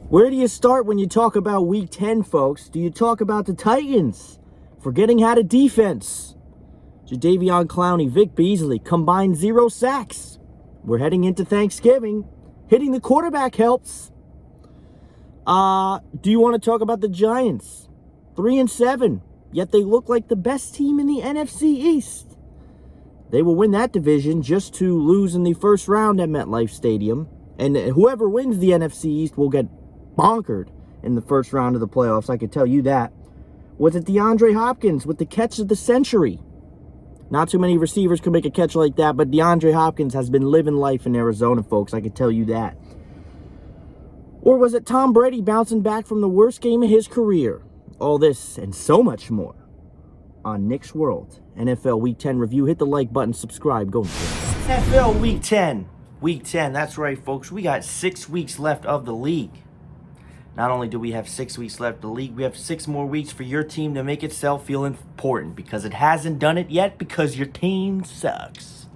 Where do you start when you talk about Week 10, folks? Do you talk about the Titans forgetting how to defense? Jadeveon Clowney, Vic Beasley, combined 0 sacks. We're heading into Thanksgiving. Hitting the quarterback helps. Do you want to talk about the Giants? 3-7, yet they look like the best team in the NFC East. They will win that division just to lose in the first round at MetLife Stadium. And whoever wins the NFC East will get bonkered in the first round of the playoffs, I can tell you that. Was it Deandre Hopkins with the catch of the century? Not too many receivers can make a catch like that, but Deandre Hopkins has been living life in Arizona, folks, I can tell you that. Or was it Tom Brady bouncing back from the worst game of his career? All this and so much more on Nick's World NFL Week 10 review. Hit the like button, subscribe, go. NFL Week 10. Week 10, that's right, folks. We got 6 weeks left of the league. Not only do we have 6 weeks left of the league, we have 6 more weeks for your team to make itself feel important, because it hasn't done it yet, because your team sucks.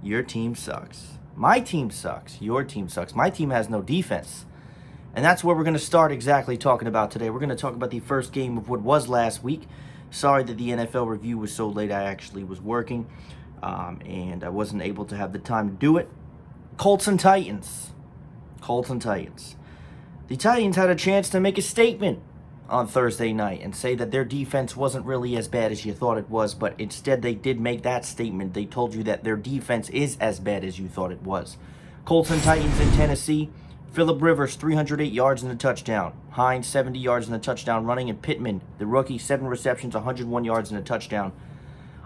Your team sucks. My team sucks. Your team sucks. My team has no defense. And that's what we're going to start exactly talking about today. We're going to talk about the first game of what was last week. Sorry that the NFL review was so late. I actually was working, and I wasn't able to have the time to do it. Colts and Titans. Colts and Titans. The Titans had a chance to make a statement on Thursday night and say that their defense wasn't really as bad as you thought it was, but instead they did make that statement. They told you that their defense is as bad as you thought it was. Colts and Titans in Tennessee. Phillip Rivers, 308 yards and a touchdown. Hines, 70 yards and a touchdown running. And Pittman, the rookie, 7 receptions, 101 yards and a touchdown.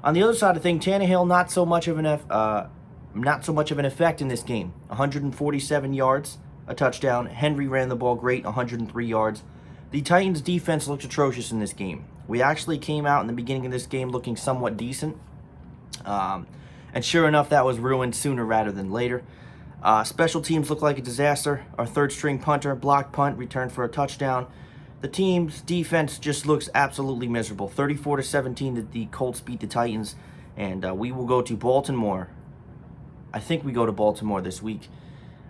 On the other side of things, Tannehill, not so much of an effect in this game. 147 yards, a touchdown. Henry ran the ball great, 103 yards. The Titans' defense looked atrocious in this game. We actually came out in the beginning of this game looking somewhat decent. And sure enough, that was ruined sooner rather than later. Special teams looked like a disaster. Our third-string punter, blocked punt, returned for a touchdown. The team's defense just looks absolutely miserable. 34-17, the Colts beat the Titans. And we will go to Baltimore. I think we go to Baltimore this week.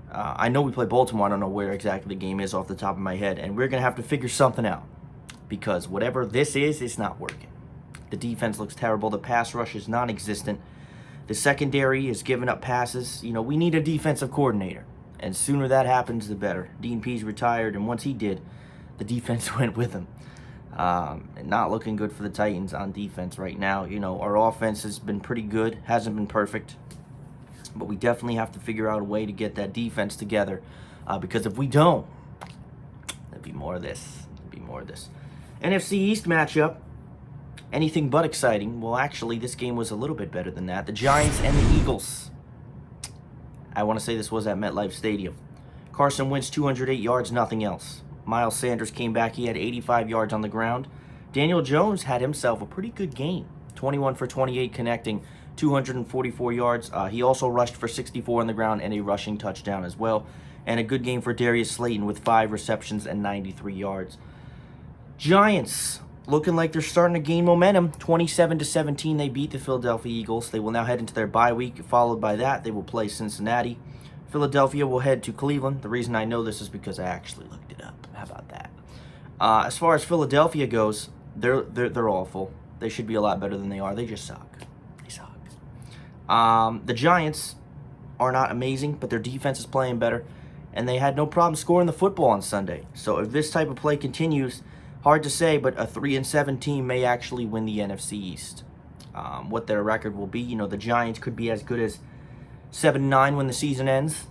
I know we play Baltimore. I don't know where exactly the game is off the top of my head. And we're going to have to figure something out, because whatever this is, it's not working. The defense looks terrible. The pass rush is non-existent. The secondary is giving up passes. You know, we need a defensive coordinator. And sooner that happens, the better. Dean Pease retired, and once he did, the defense went with him. Not looking good for the Titans on defense right now. You know, our offense has been pretty good. Hasn't been perfect. But we definitely have to figure out a way to get that defense together. Because if we don't, there'll be more of this. There'll be more of this. NFC East matchup. Anything but exciting. Well, actually, this game was a little bit better than that. The Giants and the Eagles. I want to say this was at MetLife Stadium. Carson Wentz, 208 yards, nothing else. Miles Sanders came back. He had 85 yards on the ground. Daniel Jones had himself a pretty good game. 21 for 28 connecting, 244 yards. He also rushed for 64 on the ground and a rushing touchdown as well. And a good game for Darius Slayton with 5 receptions and 93 yards. Giants looking like they're starting to gain momentum. 27-17, they beat the Philadelphia Eagles. They will now head into their bye week. Followed by that, they will play Cincinnati. Philadelphia will head to Cleveland. The reason I know this is because I actually looked it up. How about that? As far as Philadelphia goes, they're awful. They should be a lot better than they are. They just suck. They suck. The Giants are not amazing, but their defense is playing better. And they had no problem scoring the football on Sunday. So if this type of play continues, hard to say, but a 3-7 team may actually win the NFC East. What their record will be, you know, the Giants could be as good as 7-9 when the season ends.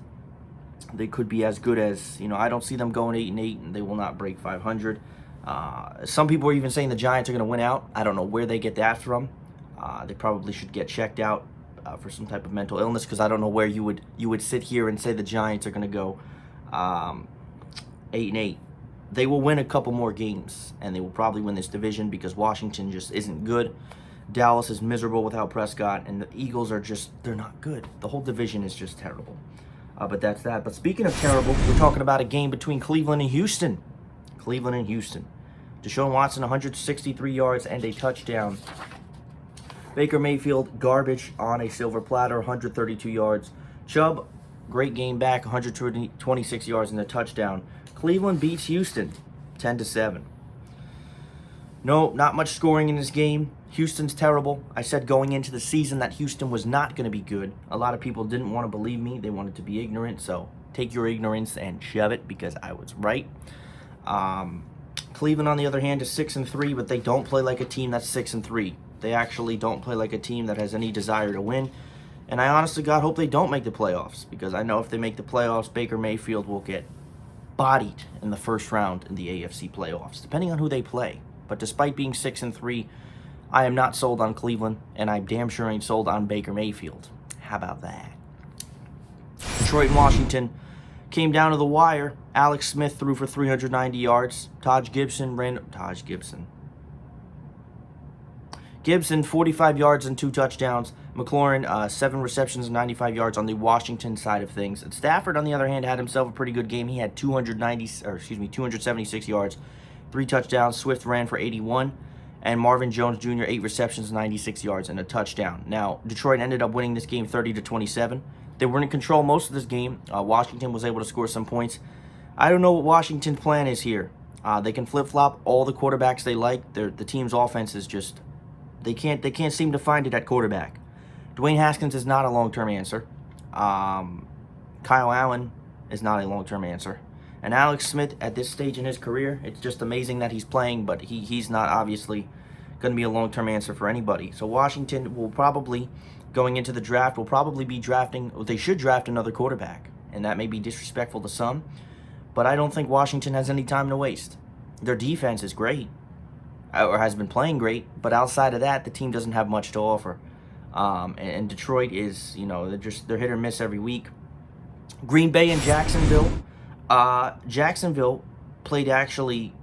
They could be as good as, you know, I don't see them going 8-8, and they will not break 500. Some people are even saying the Giants are going to win out. I don't know where they get that from. They probably should get checked out for some type of mental illness, because I don't know where you would sit here and say the Giants are going to go 8-8. They will win a couple more games, and they will probably win this division, because Washington just isn't good. Dallas is miserable without Prescott, and the Eagles are just, they're not good. The whole division is just terrible. But that's that. But speaking of terrible, we're talking about a game between Cleveland and Houston. Cleveland and Houston. Deshaun Watson, 163 yards and a touchdown. Baker Mayfield, garbage on a silver platter, 132 yards. Chubb, great game back, 126 yards and a touchdown. Cleveland beats Houston 10-7. No, not much scoring in this game. Houston's terrible. I said going into the season that Houston was not going to be good. A lot of people didn't want to believe me. They wanted to be ignorant, so take your ignorance and shove it because I was right. Cleveland, on the other hand, is 6-3, but they don't play like a team that's 6-3. They actually don't play like a team that has any desire to win. And I honestly, God, hope they don't make the playoffs, because I know if they make the playoffs, Baker Mayfield will get bodied in the first round in the AFC playoffs, depending on who they play. But despite being 6-3, I am not sold on Cleveland, and I damn sure ain't sold on Baker Mayfield. How about that? Detroit and Washington came down to the wire. Alex Smith threw for 390 yards. Gibson, 45 yards and 2 touchdowns. McLaurin, 7 receptions and 95 yards on the Washington side of things. And Stafford, on the other hand, had himself a pretty good game. He had 276 yards, 3 touchdowns. Swift ran for 81. And Marvin Jones Jr., 8 receptions, 96 yards, and a touchdown. Now, Detroit ended up winning this game 30-27. They were in control most of this game. Washington was able to score some points. I don't know what Washington's plan is here. They can flip-flop all the quarterbacks they like. The team's offense is just... They can't seem to find it at quarterback. Dwayne Haskins is not a long-term answer. Kyle Allen is not a long-term answer. And Alex Smith, at this stage in his career, it's just amazing that he's playing, but he's not obviously going to be a long-term answer for anybody. So Washington will probably, going into the draft, will probably be drafting, they should draft another quarterback. And that may be disrespectful to some, but I don't think Washington has any time to waste. Their defense is great, or has been playing great, but outside of that, the team doesn't have much to offer. And Detroit is, they're hit or miss every week. Green Bay and Jacksonville. Jacksonville played actually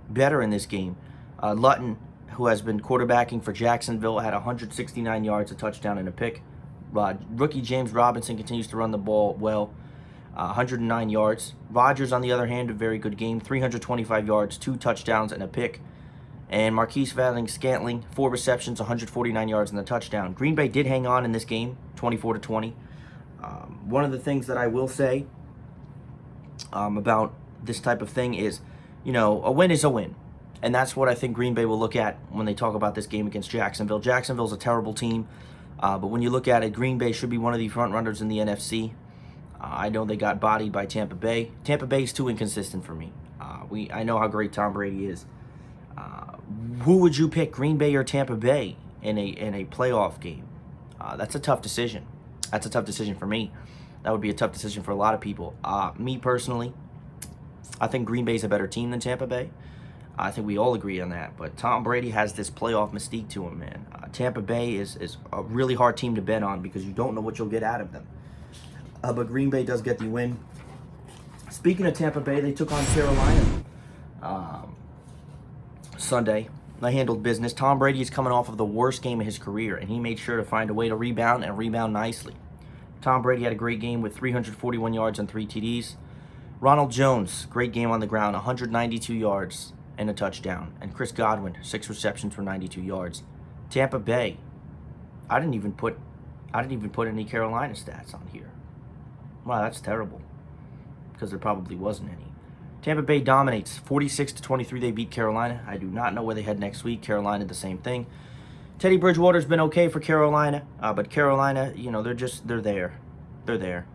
better in this game. Lutton, who has been quarterbacking for Jacksonville, had 169 yards, a touchdown, and a pick. Rookie James Robinson continues to run the ball well, 109 yards. Rodgers, on the other hand, a very good game, 325 yards, 2 touchdowns, and a pick. And Marquise Valdes-Scantling, 4 receptions, 149 yards, and a touchdown. Green Bay did hang on in this game, 24-20. One of the things that I will say about this type of thing is, a win is a win. And that's what I think Green Bay will look at when they talk about this game against Jacksonville. Jacksonville's a terrible team, but when you look at it, Green Bay should be one of the front runners in the NFC. I know they got bodied by Tampa Bay. Tampa Bay is too inconsistent for me. I know how great Tom Brady is. Who would you pick, Green Bay or Tampa Bay, in a playoff game? That's a tough decision. That's a tough decision for me. That would be a tough decision for a lot of people. Me personally, I think Green Bay's a better team than Tampa Bay. I think we all agree on that. But Tom Brady has this playoff mystique to him, man. Tampa Bay is a really hard team to bet on because you don't know what you'll get out of them. But Green Bay does get the win. Speaking of Tampa Bay, they took on Carolina Sunday. They handled business. Tom Brady is coming off of the worst game of his career, and he made sure to find a way to rebound and rebound nicely. Tom Brady had a great game with 341 yards and 3 TDs. Ronald Jones, great game on the ground, 192 yards and a touchdown. And Chris Godwin, 6 receptions for 92 yards. Tampa Bay, I didn't even put any Carolina stats on here. Wow, that's terrible, because there probably wasn't any. Tampa Bay dominates, 46-23. They beat Carolina. I do not know where they head next week. Carolina, the same thing. Teddy Bridgewater's been okay for Carolina, but Carolina, they're there. They're there.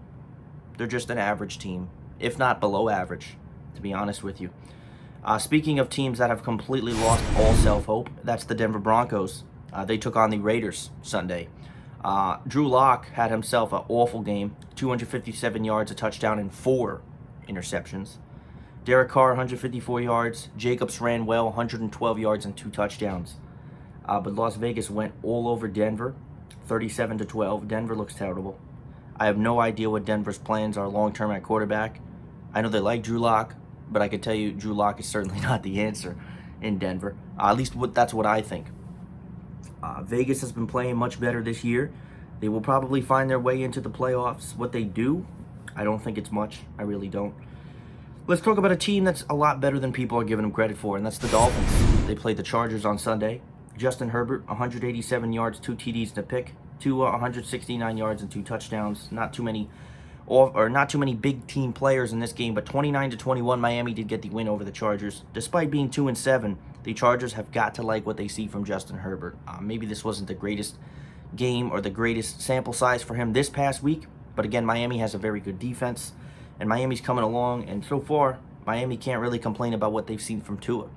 They're just an average team, if not below average, to be honest with you. Speaking of teams that have completely lost all self-hope, that's the Denver Broncos. They took on the Raiders Sunday. Drew Lock had himself an awful game, 257 yards, a touchdown, and 4 interceptions. Derek Carr, 154 yards. Jacobs ran well, 112 yards and 2 touchdowns. But Las Vegas went all over Denver, 37-12. Denver looks terrible. I have no idea what Denver's plans are long-term at quarterback. I know they like Drew Lock, but I can tell you Drew Lock is certainly not the answer in Denver. At least that's what I think. Vegas has been playing much better this year. They will probably find their way into the playoffs. What they do, I don't think it's much. I really don't. Let's talk about a team that's a lot better than people are giving them credit for, and that's the Dolphins. They played the Chargers on Sunday. Justin Herbert, 187 yards, 2 TDs and a pick. 169 yards and 2 touchdowns. Not too many or not too many big team players in this game, but 29-21, Miami did get the win over the Chargers. Despite being 2-7, the Chargers have got to like what they see from Justin Herbert. Maybe this wasn't the greatest game or the greatest sample size for him this past week, but again, Miami has a very good defense, and Miami's coming along, and so far, Miami can't really complain about what they've seen from Tua,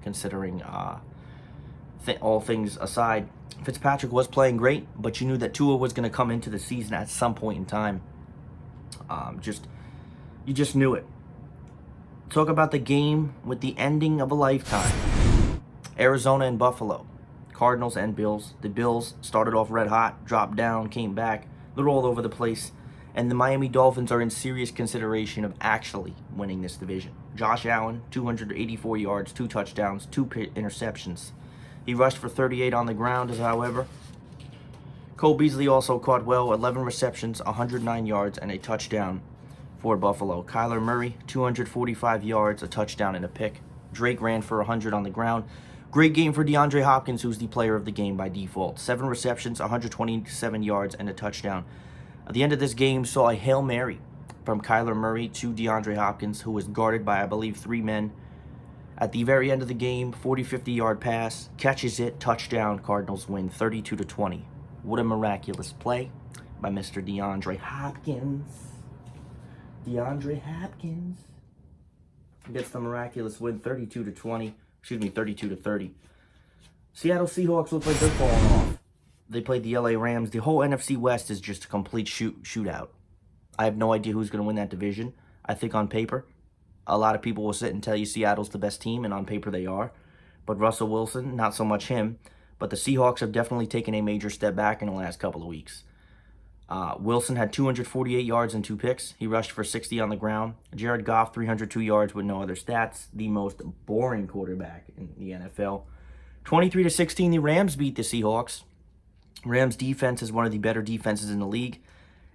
considering all things aside. Fitzpatrick was playing great, but you knew that Tua was going to come into the season at some point in time. You just knew it. Talk about the game with the ending of a lifetime. Arizona and Buffalo. Cardinals and Bills. The Bills started off red hot, dropped down, came back. They're all over the place. And the Miami Dolphins are in serious consideration of actually winning this division. Josh Allen, 284 yards, 2 touchdowns, 2 interceptions. He rushed for 38 on the ground, however. Cole Beasley also caught well, 11 receptions, 109 yards, and a touchdown for Buffalo. Kyler Murray, 245 yards, a touchdown, and a pick. Drake ran for 100 on the ground. Great game for DeAndre Hopkins, who's the player of the game by default. 7 receptions, 127 yards, and a touchdown. At the end of this game, saw a Hail Mary from Kyler Murray to DeAndre Hopkins, who was guarded by, I believe, 3 men. At the very end of the game, 50-yard pass, catches it, touchdown, Cardinals win 32-20. What a miraculous play by Mr. DeAndre Hopkins. DeAndre Hopkins gets the miraculous win 32-20. 32-30. Seattle Seahawks look like they're falling off. They played the LA Rams. The whole NFC West is just a complete shootout. I have no idea who's going to win that division. I think on paper, a lot of people will sit and tell you Seattle's the best team, and on paper they are. But Russell Wilson, not so much him. But the Seahawks have definitely taken a major step back in the last couple of weeks. Wilson had 248 yards and 2 picks. He rushed for 60 on the ground. Jared Goff, 302 yards with no other stats. The most boring quarterback in the NFL. 23-16, the Rams beat the Seahawks. Rams defense is one of the better defenses in the league,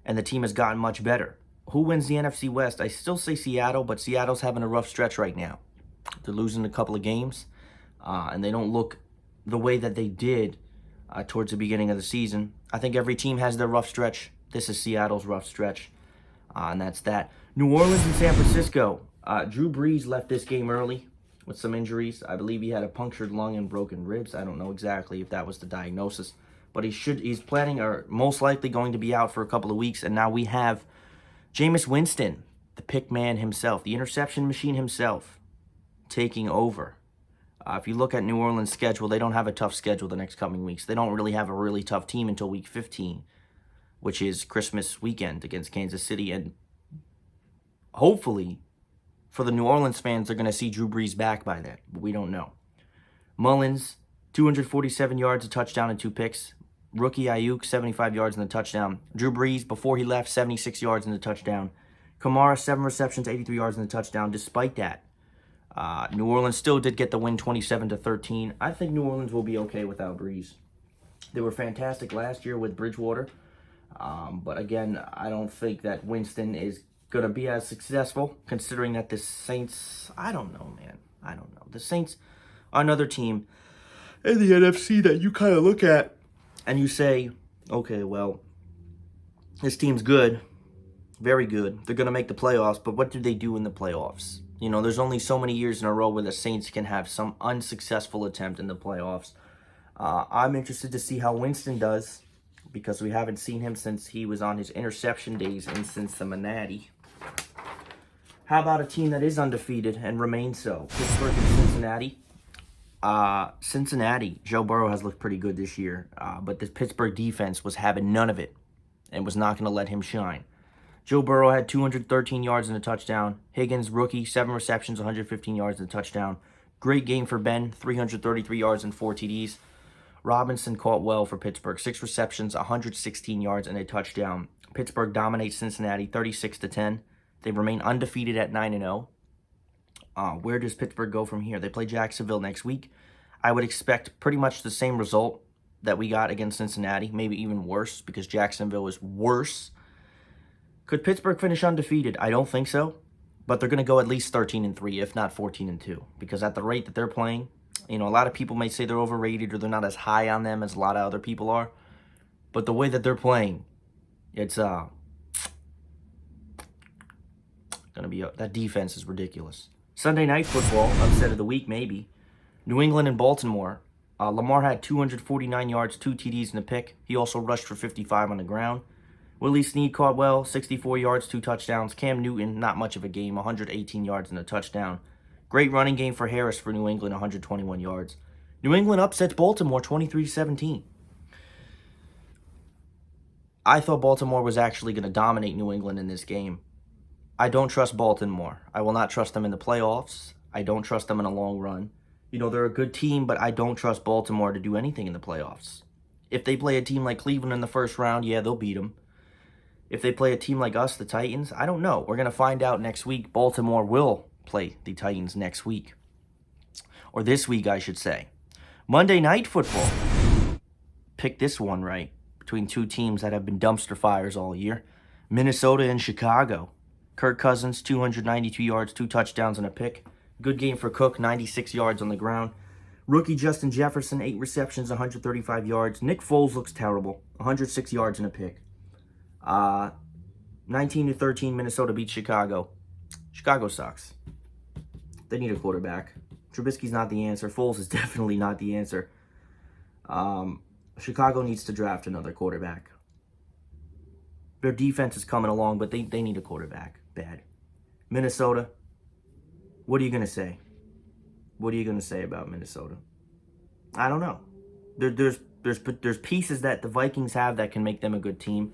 and the team has gotten much better. Who wins the NFC West? I still say Seattle, but Seattle's having a rough stretch right now. They're losing a couple of games, and they don't look the way that they did towards the beginning of the season. I think every team has their rough stretch. This is Seattle's rough stretch, and that's that. New Orleans and San Francisco. Drew Brees left this game early with some injuries. I believe he had a punctured lung and broken ribs. I don't know exactly if that was the diagnosis, but he's planning or most likely going to be out for a couple of weeks. And now we have Jameis Winston, the pick man himself, the interception machine himself, taking over. If you look at New Orleans' schedule, they don't have a tough schedule the next coming weeks. They don't really have a really tough team until week 15, which is Christmas weekend against Kansas City. And hopefully, for the New Orleans fans, they're going to see Drew Brees back by then, but we don't know. Mullins, 247 yards, a touchdown, and 2 picks. Rookie Ayuk, 75 yards and a touchdown. Drew Brees, before he left, 76 yards and a touchdown. Kamara, 7 receptions, 83 yards and a touchdown. Despite that, New Orleans still did get the win 27-13. I think New Orleans will be okay without Brees. They were fantastic last year with Bridgewater. But again, I don't think that Winston is going to be as successful, considering that the Saints, I don't know, man. I don't know. The Saints are another team in the NFC that you kind of look at and you say, okay, well, this team's good, very good. They're going to make the playoffs, but what do they do in the playoffs? You know, there's only so many years in a row where the Saints can have some unsuccessful attempt in the playoffs. I'm interested to see how Winston does, because we haven't seen him since he was on his interception days in Cincinnati. How about a team that is undefeated and remains so? Pittsburgh and Cincinnati. Cincinnati, Joe Burrow has looked pretty good this year, but the Pittsburgh defense was having none of it and was not going to let him shine. Joe Burrow had 213 yards and a touchdown. Higgins, rookie, 7 receptions, 115 yards and a touchdown. Great game for Ben, 333 yards and 4 TDs. Robinson caught well for Pittsburgh, 6 receptions, 116 yards and a touchdown. Pittsburgh dominates Cincinnati 36-10. They remain undefeated at 9-0. Where does Pittsburgh go from here? They play Jacksonville next week. I would expect pretty much the same result that we got against Cincinnati, maybe even worse, because Jacksonville is worse. Could Pittsburgh finish undefeated? I don't think so, but they're going to go at least 13-3, if not 14-2, because at the rate that they're playing, you know, a lot of people may say they're overrated or they're not as high on them as a lot of other people are, but the way that they're playing, it's That defense is ridiculous. Sunday Night Football, upset of the week maybe. New England and Baltimore. Lamar had 249 yards, 2 TDs and a pick. He also rushed for 55 on the ground. Willie Snead caught well, 64 yards, 2 touchdowns. Cam Newton, not much of a game, 118 yards and a touchdown. Great running game for Harris for New England, 121 yards. New England upsets Baltimore 23-17. I thought Baltimore was actually going to dominate New England in this game. I don't trust Baltimore. I will not trust them in the playoffs. I don't trust them in a long run. You know, they're a good team, but I don't trust Baltimore to do anything in the playoffs. If they play a team like Cleveland in the first round, yeah, they'll beat them. If they play a team like us, the Titans, I don't know. We're going to find out next week. Baltimore will play the Titans next week. Or this week, I should say. Monday Night Football. Pick this one right. Between two teams that have been dumpster fires all year. Minnesota and Chicago. Kirk Cousins, 292 yards, 2 touchdowns and a pick. Good game for Cook, 96 yards on the ground. Rookie Justin Jefferson, 8 receptions, 135 yards. Nick Foles looks terrible, 106 yards and a pick. 19-13, Minnesota beats Chicago. Chicago sucks. They need a quarterback. Trubisky's not the answer. Foles is definitely not the answer. Chicago needs to draft another quarterback. Their defense is coming along, but they need a quarterback. Bad. Minnesota. What are you going to say? What are you going to say about Minnesota? I don't know. There's pieces that the Vikings have that can make them a good team,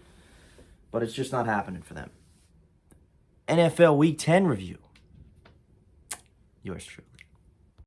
but it's just not happening for them. NFL Week 10 review. Yours truly.